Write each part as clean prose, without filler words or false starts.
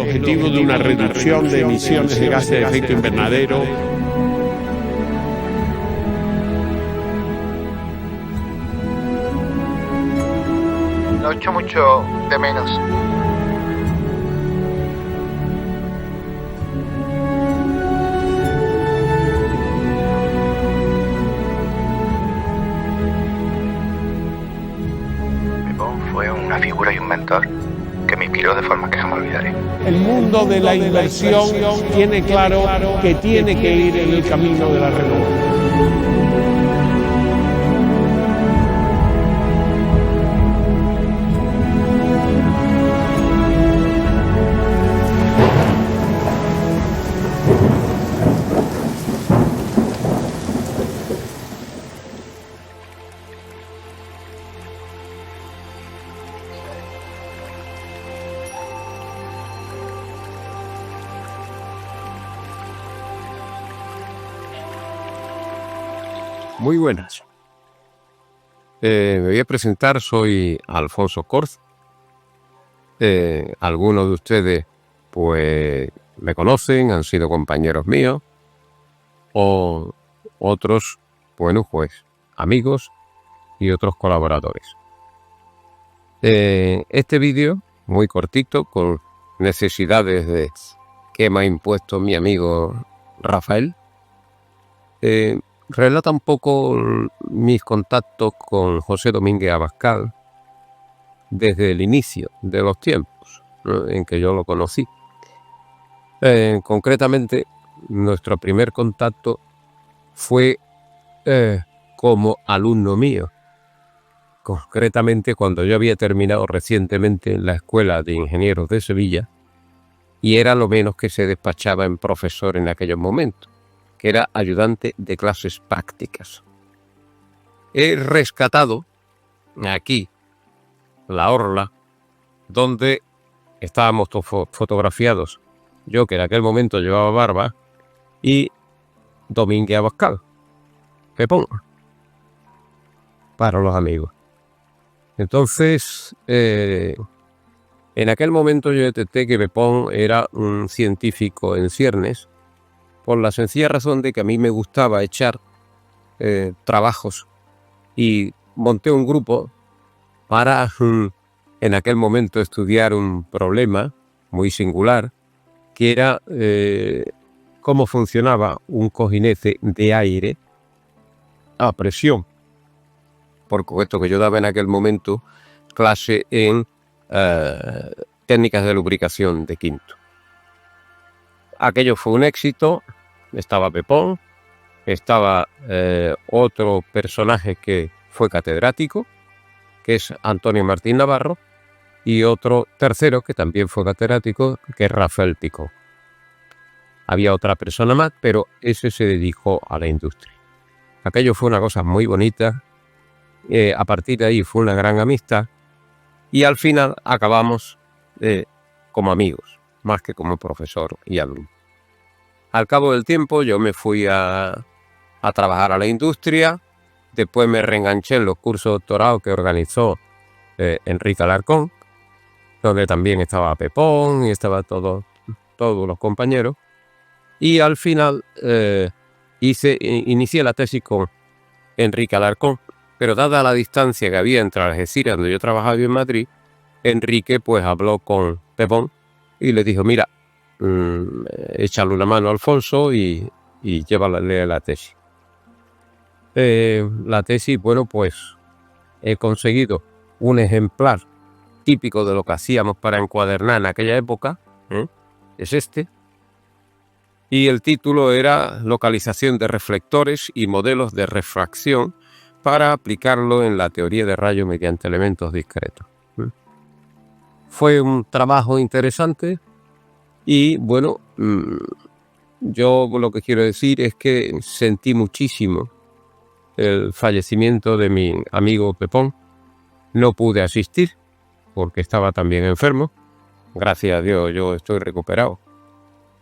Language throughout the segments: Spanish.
objetivo de una reducción de emisiones de gases de efecto invernadero. Lo echo mucho de menos. Pepón fue una figura y un mentor que me inspiró de forma que jamás olvidaré. El mundo de la inversión tiene claro que tiene que ir en el camino de la renovación. Muy buenas. Me voy a presentar, soy Alfonso Corz. Algunos de ustedes pues me conocen, han sido compañeros míos, o otros, bueno, pues amigos y otros colaboradores. Este vídeo, muy cortito, con necesidades que me ha impuesto mi amigo Rafael, relata un poco mis contactos con José Domínguez Abascal desde el inicio de los tiempos, ¿no?, en que yo lo conocí. Concretamente, nuestro primer contacto fue como alumno mío. Concretamente, cuando yo había terminado recientemente en la Escuela de Ingenieros de Sevilla, y era lo menos que se despachaba en profesor en aquellos momentos, que era ayudante de clases prácticas. He rescatado aquí la orla donde estábamos fotografiados, yo que en aquel momento llevaba barba, y Domínguez Abascal, Pepón, para los amigos. Entonces, en aquel momento yo detecté que Pepón era un científico en ciernes, por la sencilla razón de que a mí me gustaba echar trabajos, y monté un grupo para en aquel momento estudiar un problema muy singular, que era cómo funcionaba un cojinete de aire a presión. Por supuesto que yo daba en aquel momento clase en técnicas de lubricación de quinto. Aquello fue un éxito. Estaba Pepón, estaba otro personaje que fue catedrático, que es Antonio Martín Navarro, y otro tercero que también fue catedrático, que es Rafael Picó. Había otra persona más, pero ese se dedicó a la industria. Aquello fue una cosa muy bonita. A partir de ahí fue una gran amistad, y al final acabamos como amigos, más que como profesor y alumno. Al cabo del tiempo yo me fui a trabajar a la industria. Después me reenganché en los cursos de doctorado que organizó Enrique Alarcón, donde también estaba Pepón y estaba todos los compañeros. Y al final inicié la tesis con Enrique Alarcón, pero dada la distancia que había entre Algeciras, donde yo trabajaba, y en Madrid, Enrique pues habló con Pepón y le dijo: mira, échale una mano a Alfonso y llévale la tesis. La tesis, bueno, pues he conseguido un ejemplar típico de lo que hacíamos para encuadernar en aquella época, es este, y el título era Localización de reflectores y modelos de refracción para aplicarlo en la teoría de rayos mediante elementos discretos. Fue un trabajo interesante. Y bueno, yo lo que quiero decir es que sentí muchísimo el fallecimiento de mi amigo Pepón. No pude asistir porque estaba también enfermo. Gracias a Dios yo estoy recuperado.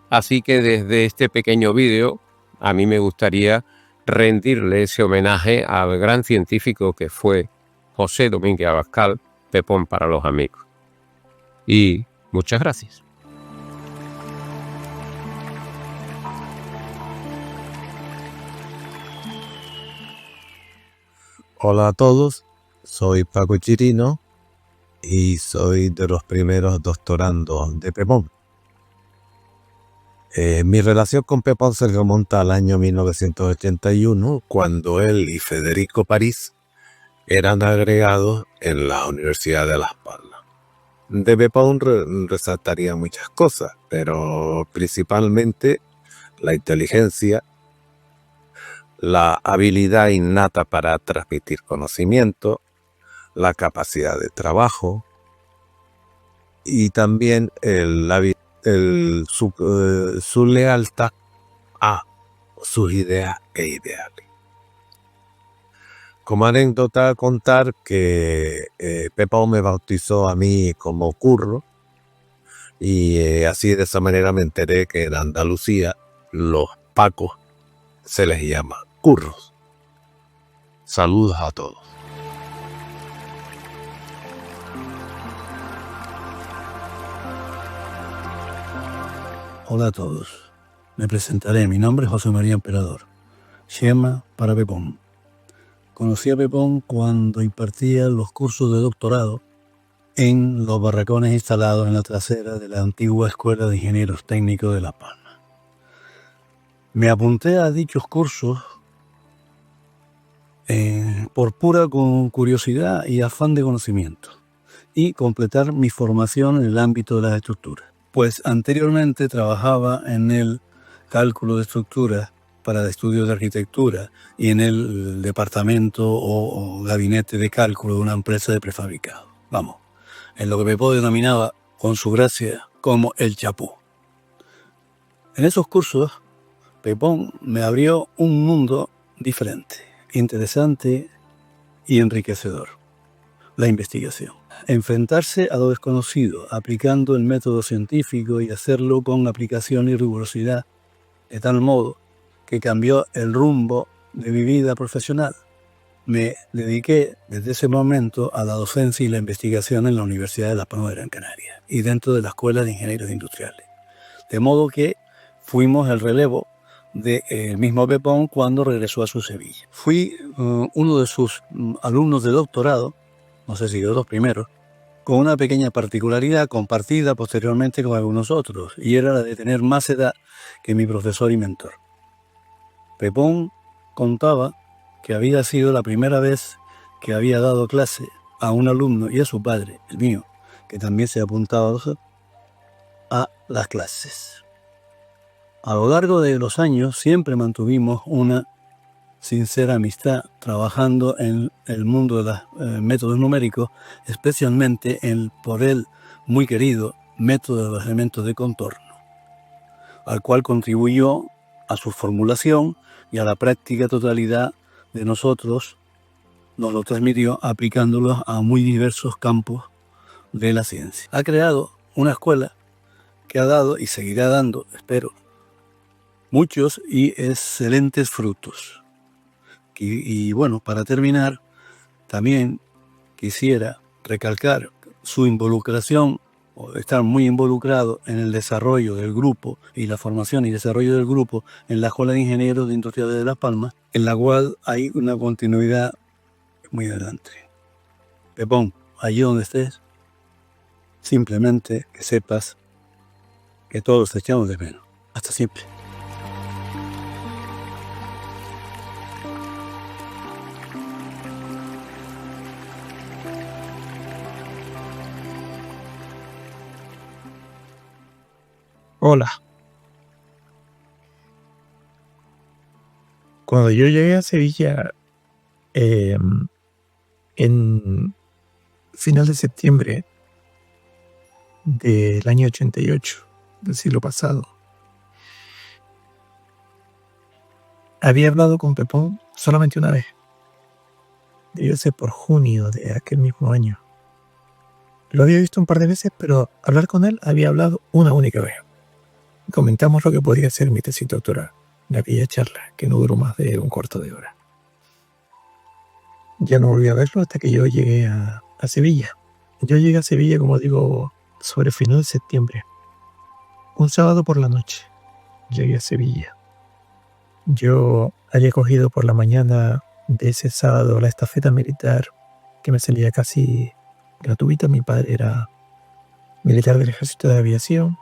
Así que desde este pequeño vídeo a mí me gustaría rendirle ese homenaje al gran científico que fue José Domínguez Abascal, Pepón para los amigos. Y muchas gracias. Hola a todos, soy Paco Chirino y soy de los primeros doctorandos de Pepón. Mi relación con Pepón se remonta al año 1981, cuando él y Federico París eran agregados en la Universidad de Las Palmas. De Pepón resaltaría muchas cosas, pero principalmente la inteligencia, la habilidad innata para transmitir conocimiento, la capacidad de trabajo y también su lealtad a sus ideas e ideales. Como anécdota contar que Pepón me bautizó a mí como Curro y así de esa manera me enteré que en Andalucía los Pacos se les llama Curros. Saludos a todos. Hola a todos. Me presentaré. Mi nombre es José María Emperador. Shema para Pepón. Conocí a Pepón cuando impartía los cursos de doctorado en los barracones instalados en la trasera de la antigua Escuela de Ingenieros Técnicos de Las Palmas. Me apunté a dichos cursos por pura curiosidad y afán de conocimiento y completar mi formación en el ámbito de las estructuras. Pues anteriormente trabajaba en el cálculo de estructuras para estudios de arquitectura y en el departamento o gabinete de cálculo de una empresa de prefabricado. Vamos, en lo que Pepón denominaba, con su gracia, como el chapú. En esos cursos, Pepón me abrió un mundo diferente, interesante y enriquecedor: la investigación. Enfrentarse a lo desconocido, aplicando el método científico y hacerlo con aplicación y rigurosidad, de tal modo que cambió el rumbo de mi vida profesional. Me dediqué desde ese momento a la docencia y la investigación en la Universidad de Las Palmas de Gran Canaria y dentro de la Escuela de Ingenieros Industriales. De modo que fuimos el relevo del mismo Pepón cuando regresó a su Sevilla. Fui uno de sus alumnos de doctorado, no sé si de los primeros, con una pequeña particularidad compartida posteriormente con algunos otros, y era la de tener más edad que mi profesor y mentor. Pepón contaba que había sido la primera vez que había dado clase a un alumno y a su padre, el mío, que también se apuntaba a las clases. A lo largo de los años siempre mantuvimos una sincera amistad trabajando en el mundo de los métodos numéricos, especialmente por él muy querido método de los elementos de contorno, al cual contribuyó a su formulación y a la práctica totalidad de nosotros. Nos lo transmitió aplicándolo a muy diversos campos de la ciencia. Ha creado una escuela que ha dado y seguirá dando, espero, muchos y excelentes frutos. Y bueno, para terminar, también quisiera recalcar su involucración, o estar muy involucrado en el desarrollo del grupo y la formación y desarrollo del grupo en la Escuela de Ingenieros Industriales de Las Palmas, en la cual hay una continuidad muy adelante. Pepón, allí donde estés, simplemente que sepas que todos te echamos de menos. Hasta siempre. Hola. Cuando yo llegué a Sevilla en final de septiembre del año 88, del siglo pasado, había hablado con Pepón solamente una vez. Debió ser por junio de aquel mismo año. Lo había visto un par de veces, pero hablar con él había hablado una única vez. Comentamos lo que podría ser mi tesis doctoral, una aquella charla que no duró más de un cuarto de hora. Ya no volví a verlo hasta que yo llegué a Sevilla. Yo llegué a Sevilla, como digo, sobre final de septiembre. Un sábado por la noche llegué a Sevilla. Yo había cogido por la mañana de ese sábado la estafeta militar que me salía casi gratuita. Mi padre era militar del ejército de aviación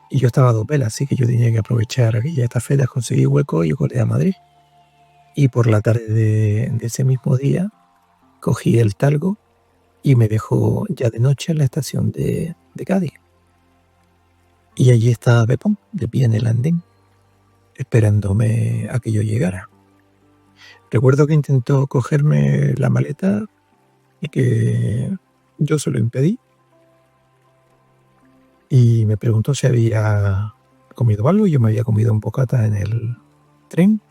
y yo estaba a 2 velas, así que yo tenía que aprovechar aquella estafeta, conseguí hueco y yo corrí a Madrid. Y por la tarde de ese mismo día cogí el Talgo y me dejó ya de noche en la estación de Cádiz. Y allí estaba Pepón, de pie en el andén, esperándome a que yo llegara. Recuerdo que intentó cogerme la maleta y que yo se lo impedí. Y me preguntó si había comido algo. Yo me había comido un bocata en el tren.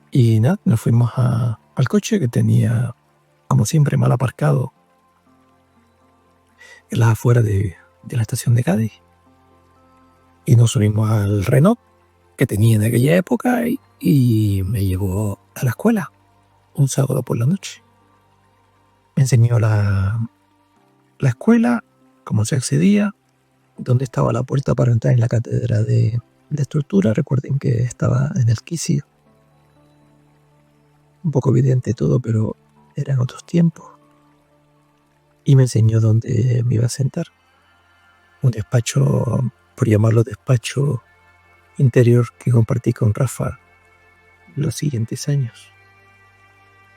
Y nada, nos fuimos al coche que tenía, como siempre, mal aparcado en las afueras de la estación de Cádiz. Y nos subimos al Renault que tenía en aquella época y me llevó a la escuela un sábado por la noche. Me enseñó la escuela, cómo se accedía, dónde estaba la puerta para entrar en la cátedra de estructura. Recuerden que estaba en el quicio. Un poco evidente todo, pero eran otros tiempos. Y me enseñó dónde me iba a sentar. Un despacho, por llamarlo despacho interior, que compartí con Rafa los siguientes años.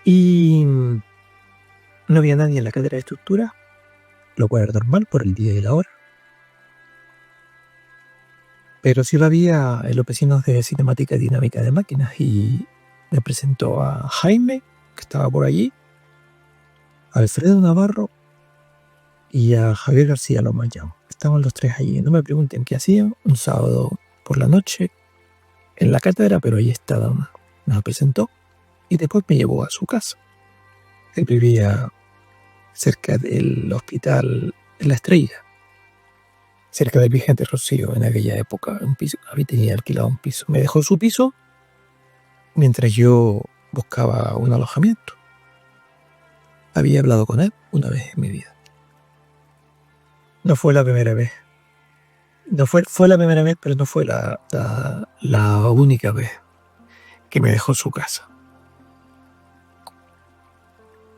Y no había nadie en la cátedra de estructura, lo cual era normal por el día y la hora. Pero sí lo había en los vecinos de cinemática y dinámica de máquinas, y me presentó a Jaime, que estaba por allí, a Alfredo Navarro y a Javier García Lomayán. Estaban los tres allí. No me pregunten qué hacían un sábado por la noche en la cátedra, pero allí estaban. Nos presentó y después me llevó a su casa. Él vivía cerca del hospital en La Estrella, cerca del Vicente Rocío en aquella época. Un piso, había tenía alquilado un piso. Me dejó su piso mientras yo buscaba un alojamiento. Había hablado con él una vez en mi vida. No fue la primera vez. Fue la primera vez, pero no fue la única vez que me dejó su casa.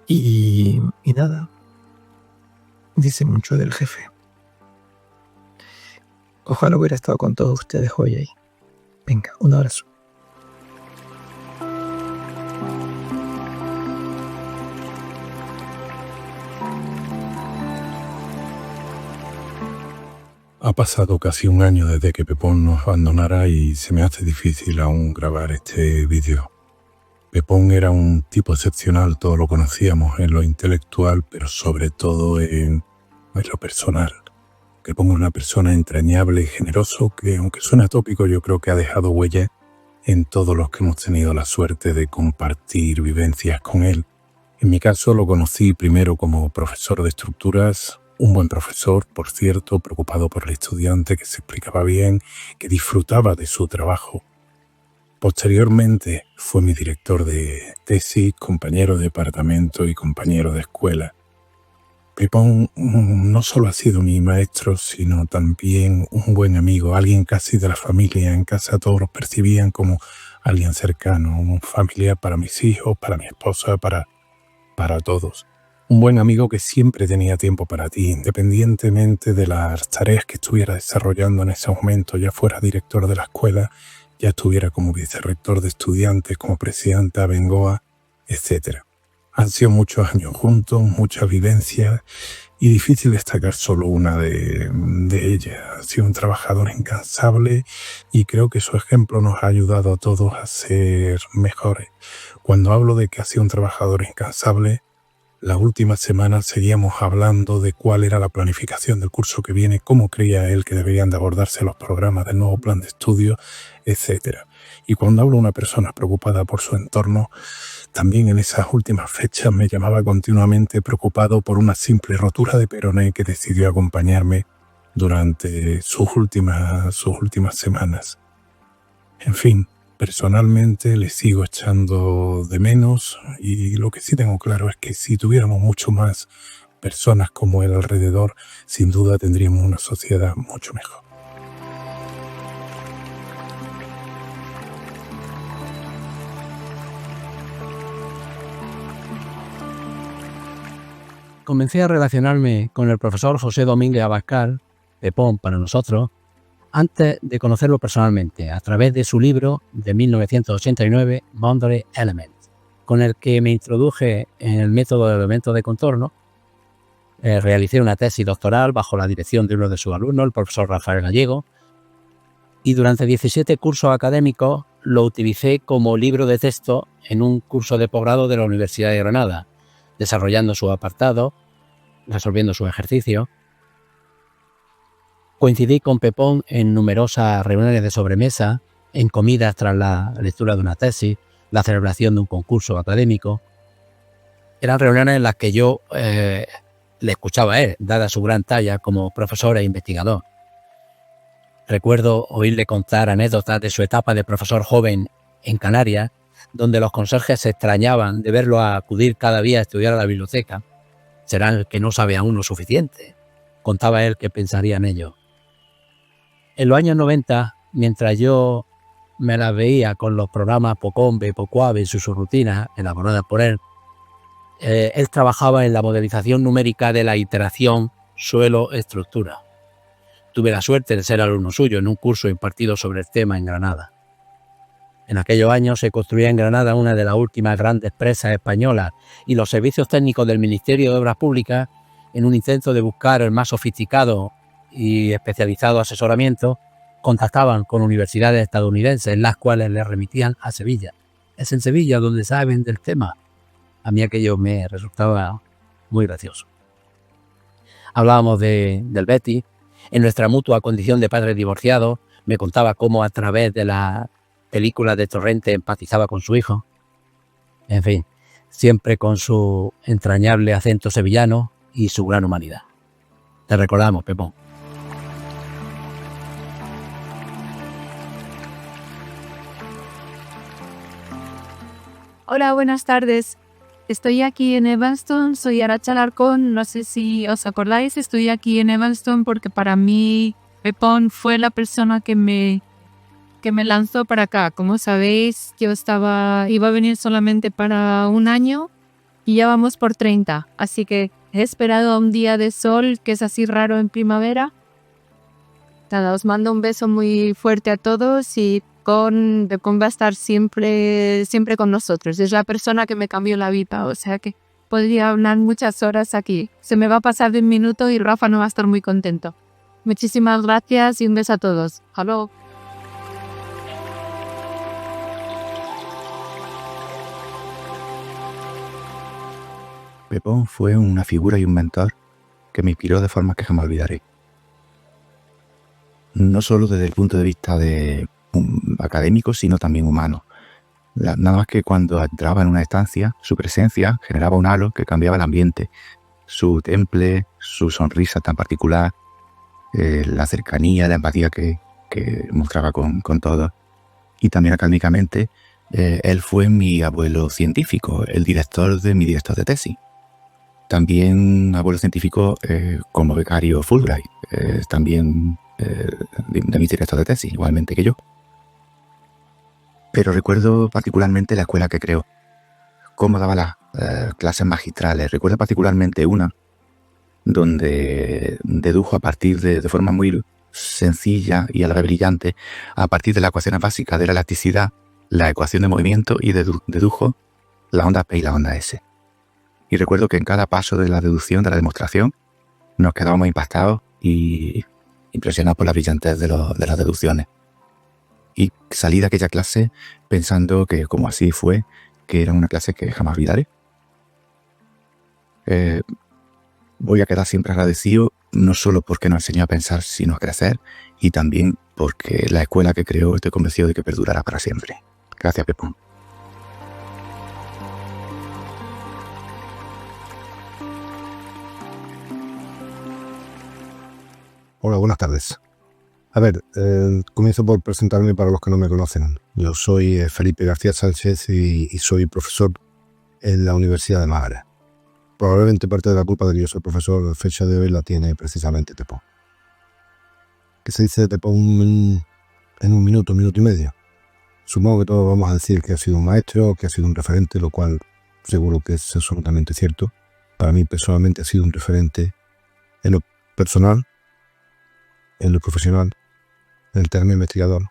Y nada, dice mucho del jefe. Ojalá hubiera estado con todos ustedes hoy ahí. Venga, un abrazo. Ha pasado casi un año desde que Pepón nos abandonara y se me hace difícil aún grabar este vídeo. Pepón era un tipo excepcional, todos lo conocíamos en lo intelectual, pero sobre todo en lo personal. Pepón es una persona entrañable y generoso que, aunque suena tópico, yo creo que ha dejado huella en todos los que hemos tenido la suerte de compartir vivencias con él. En mi caso lo conocí primero como profesor de estructuras, un buen profesor, por cierto, preocupado por el estudiante, que se explicaba bien, que disfrutaba de su trabajo. Posteriormente fue mi director de tesis, compañero de departamento y compañero de escuela. Pepón no solo ha sido mi maestro, sino también un buen amigo, alguien casi de la familia. En casa todos lo percibían como alguien cercano, un familiar para mis hijos, para mi esposa, para todos. Un buen amigo que siempre tenía tiempo para ti, independientemente de las tareas que estuviera desarrollando en ese momento, ya fuera director de la escuela, ya estuviera como vicerrector de estudiantes, como presidente de Abengoa, etc. Han sido muchos años juntos, muchas vivencias y difícil destacar solo una de ellas. Ha sido un trabajador incansable y creo que su ejemplo nos ha ayudado a todos a ser mejores. Cuando hablo de que ha sido un trabajador incansable, la última semana seguíamos hablando de cuál era la planificación del curso que viene, cómo creía él que deberían de abordarse los programas del nuevo plan de estudio, etc. Y cuando hablo de una persona preocupada por su entorno, también en esas últimas fechas me llamaba continuamente preocupado por una simple rotura de peroné que decidió acompañarme durante sus últimas semanas. En fin, personalmente le sigo echando de menos y lo que sí tengo claro es que si tuviéramos mucho más personas como él alrededor, sin duda tendríamos una sociedad mucho mejor. comencé a relacionarme con el profesor José Domínguez Abascal, Pepón para nosotros, antes de conocerlo personalmente, a través de su libro de 1989, Boundary Elements, con el que me introduje en el método de elementos de contorno. Realicé una tesis doctoral bajo la dirección de uno de sus alumnos, el profesor Rafael Gallego, y durante 17 cursos académicos lo utilicé como libro de texto en un curso de posgrado de la Universidad de Granada, desarrollando sus apartados, resolviendo sus ejercicios. Coincidí con Pepón en numerosas reuniones de sobremesa, en comidas tras la lectura de una tesis, la celebración de un concurso académico. Eran reuniones en las que yo le escuchaba a él, dada su gran talla como profesor e investigador. Recuerdo oírle contar anécdotas de su etapa de profesor joven en Canarias, donde los conserjes se extrañaban de verlo acudir cada día a estudiar a la biblioteca. Será el que no sabe aún lo suficiente, contaba él que pensaría en ello. En los años 90, mientras yo me las veía con los programas Pocombe, Pocoave y sus rutinas elaboradas por él, él trabajaba en la modelización numérica de la iteración suelo-estructura. Tuve la suerte de ser alumno suyo en un curso impartido sobre el tema en Granada. En aquellos años se construía en Granada una de las últimas grandes presas españolas y los servicios técnicos del Ministerio de Obras Públicas, en un intento de buscar el más sofisticado y especializado asesoramiento, contactaban con universidades estadounidenses, las cuales les remitían a Sevilla. Es en Sevilla donde saben del tema. A mí aquello me resultaba muy gracioso. Hablábamos del Betis. En nuestra mutua condición de padres divorciados, me contaba cómo a través de la película de Torrente empatizaba con su hijo. En fin, siempre con su entrañable acento sevillano y su gran humanidad. Te recordamos, Pepón. Hola, buenas tardes. Estoy aquí en Evanston, soy Aracha Alarcón, no sé si os acordáis, estoy aquí en Evanston porque para mí Pepón fue la persona que me lanzó para acá. Como sabéis, yo iba a venir solamente para un año y ya vamos por 30, así que he esperado a un día de sol que es así raro en primavera. Nada, os mando un beso muy fuerte a todos y Pepón va a estar siempre con nosotros. Es la persona que me cambió la vida, o sea que podría hablar muchas horas aquí. Se me va a pasar de un minuto y Rafa no va a estar muy contento. Muchísimas gracias y un beso a todos. Hello. Pepón fue una figura y un mentor que me inspiró de formas que jamás olvidaré. No solo desde el punto de vista académico, sino también humano. Nada más que cuando entraba en una estancia, su presencia generaba un halo que cambiaba el ambiente. Su temple, su sonrisa tan particular, la cercanía, la empatía que mostraba con todos. Y también académicamente, él fue mi abuelo científico, el director de mi director de tesis. También abuelo científico como becario Fulbright, también de mi director de tesis, igualmente que yo. Pero recuerdo particularmente la escuela que creó, cómo daba las clases magistrales. Recuerdo particularmente una donde dedujo a partir de forma muy sencilla y a la vez brillante, a partir de las ecuaciones básicas de la elasticidad, la ecuación de movimiento y dedujo la onda P y la onda S. Y recuerdo que en cada paso de la deducción, de la demostración, nos quedábamos impactados y impresionados por la brillantez de las deducciones. Y salí de aquella clase pensando que, como así fue, que era una clase que jamás olvidaré. Voy a quedar siempre agradecido, no solo porque nos enseñó a pensar, sino a crecer, y también porque la escuela que creó estoy convencido de que perdurará para siempre. Gracias, Pepón. Hola, buenas tardes. A ver, comienzo por presentarme para los que no me conocen. Yo soy Felipe García Sánchez y soy profesor en la Universidad de Málaga. Probablemente parte de la culpa de que yo soy profesor a fecha de hoy la tiene precisamente Pepón. ¿Qué se dice de Pepón en un minuto y medio? Supongo que todos vamos a decir que ha sido un maestro, que ha sido un referente, lo cual seguro que es absolutamente cierto. para mí personalmente ha sido un referente en lo personal, en lo profesional, en el terreno investigador.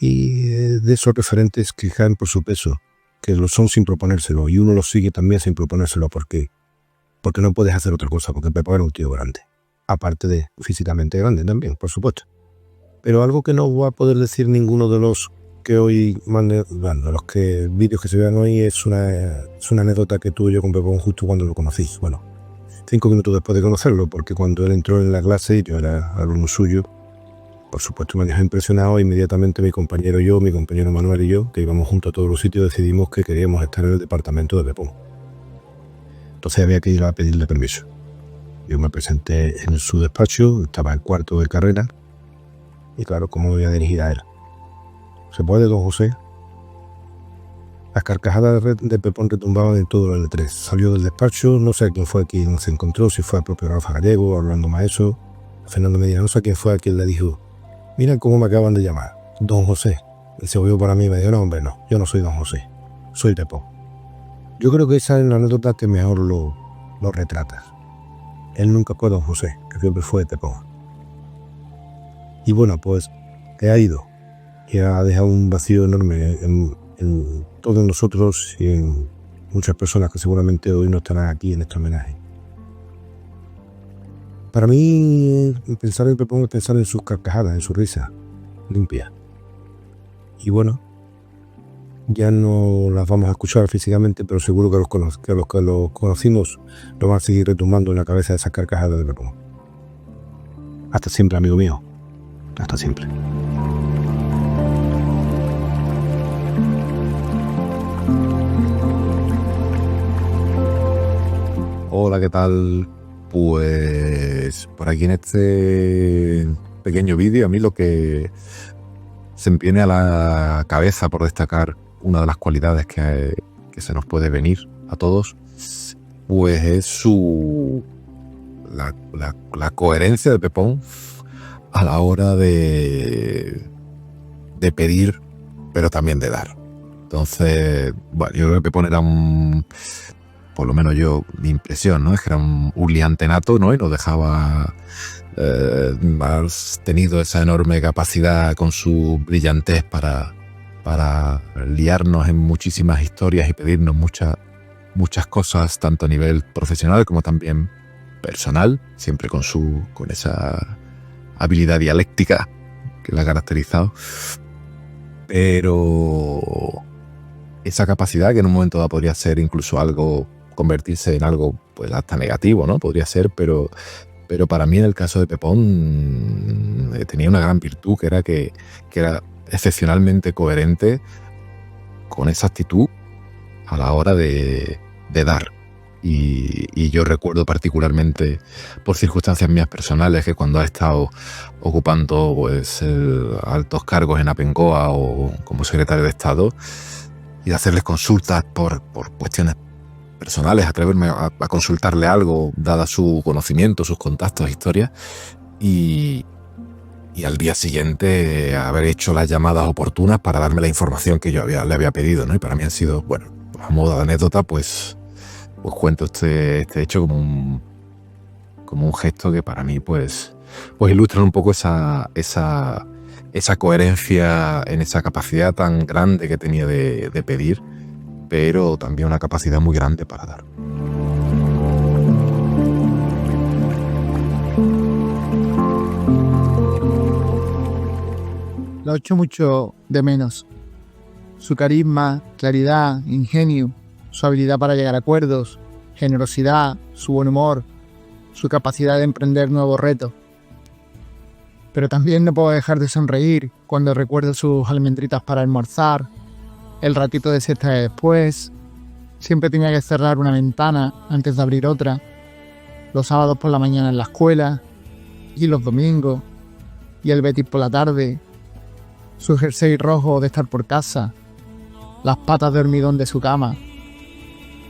Y de esos referentes que caen por su peso, que lo son sin proponérselo, y uno los sigue también sin proponérselo. ¿Por qué? Porque no puedes hacer otra cosa, porque Pepón era un tío grande. Aparte de físicamente grande también, por supuesto. Pero algo que no va a poder decir ninguno de los que hoy vídeos que se vean hoy es una anécdota que tuve yo con Pepón justo cuando lo conocí. Bueno, 5 minutos después de conocerlo, porque cuando él entró en la clase, yo era alumno suyo, por supuesto me dejó impresionado. Inmediatamente mi compañero Manuel y yo, que íbamos juntos a todos los sitios, decidimos que queríamos estar en el departamento de Pepón. Entonces había que ir a pedirle permiso. Yo me presenté en su despacho, estaba en cuarto de carrera, y claro, ¿cómo me voy a dirigir a él? ¿Se puede, don José? Las carcajadas de Pepón retumbaban en todo el L3. Salió del despacho, no sé quién fue quien se encontró, si fue el propio Rafa Gallego, Orlando Maeso, Fernando Medina, no sé quién fue a quien le dijo: mira cómo me acaban de llamar, don José. Y se volvió para mí y me dijo: no, hombre, no, yo no soy don José, soy Pepón. Yo creo que esa es la anécdota que mejor lo retrata. Él nunca fue don José, que siempre fue Pepón. Y bueno, pues que ha ido y ha dejado un vacío enorme en todos nosotros y en muchas personas que seguramente hoy no estarán aquí en este homenaje. Para mí, pensar en Pepón es pensar en sus carcajadas, en su risa limpia. Y bueno, ya no las vamos a escuchar físicamente, pero seguro que los que los conocimos lo van a seguir retumbando en la cabeza de esas carcajadas de Pepón. Hasta siempre, amigo mío. Hasta siempre. Hola, ¿qué tal? Pues por aquí en este pequeño vídeo a mí lo que se me viene a la cabeza por destacar una de las cualidades que se nos puede venir a todos, pues es la coherencia de Pepón a la hora de pedir, pero también de dar. Entonces, bueno, yo creo que Pepón era por lo menos mi impresión, ¿no? Es que era un liante nato, ¿no? Y nos dejaba has tenido esa enorme capacidad con su brillantez para liarnos en muchísimas historias y pedirnos muchas cosas, tanto a nivel profesional como también personal, siempre con esa habilidad dialéctica que la ha caracterizado. Pero esa capacidad que en un momento dado podría ser incluso convertirse en algo pues hasta negativo, ¿no? Podría ser, pero para mí en el caso de Pepón tenía una gran virtud, que era excepcionalmente coherente con esa actitud a la hora de dar. Y yo recuerdo particularmente, por circunstancias mías personales, que cuando ha estado ocupando pues altos cargos en Apengoa o como secretario de Estado, y hacerles consultas por cuestiones personales, atreverme a consultarle algo, dada su conocimiento, sus contactos, historias, y al día siguiente haber hecho las llamadas oportunas para darme la información que yo le había pedido, ¿no? Y para mí han sido, bueno, a modo de anécdota, pues cuento este hecho como un gesto que para mí pues ilustra un poco esa coherencia en esa capacidad tan grande que tenía de pedir, pero también una capacidad muy grande para dar. Lo echo mucho de menos. Su carisma, claridad, ingenio, su habilidad para llegar a acuerdos, generosidad, su buen humor, su capacidad de emprender nuevos retos. Pero también no puedo dejar de sonreír cuando recuerdo sus almendritas para almorzar, el ratito de siesta después. Siempre tenía que cerrar una ventana antes de abrir otra, los sábados por la mañana en la escuela, y los domingos, y el Betis por la tarde, su jersey rojo de estar por casa, las patas de hormigón de su cama,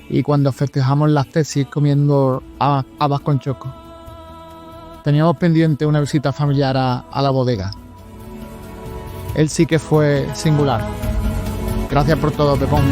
y cuando festejamos las tesis comiendo habas con choco. Teníamos pendiente una visita familiar a la bodega. Él sí que fue singular. Gracias por todo, Pepón.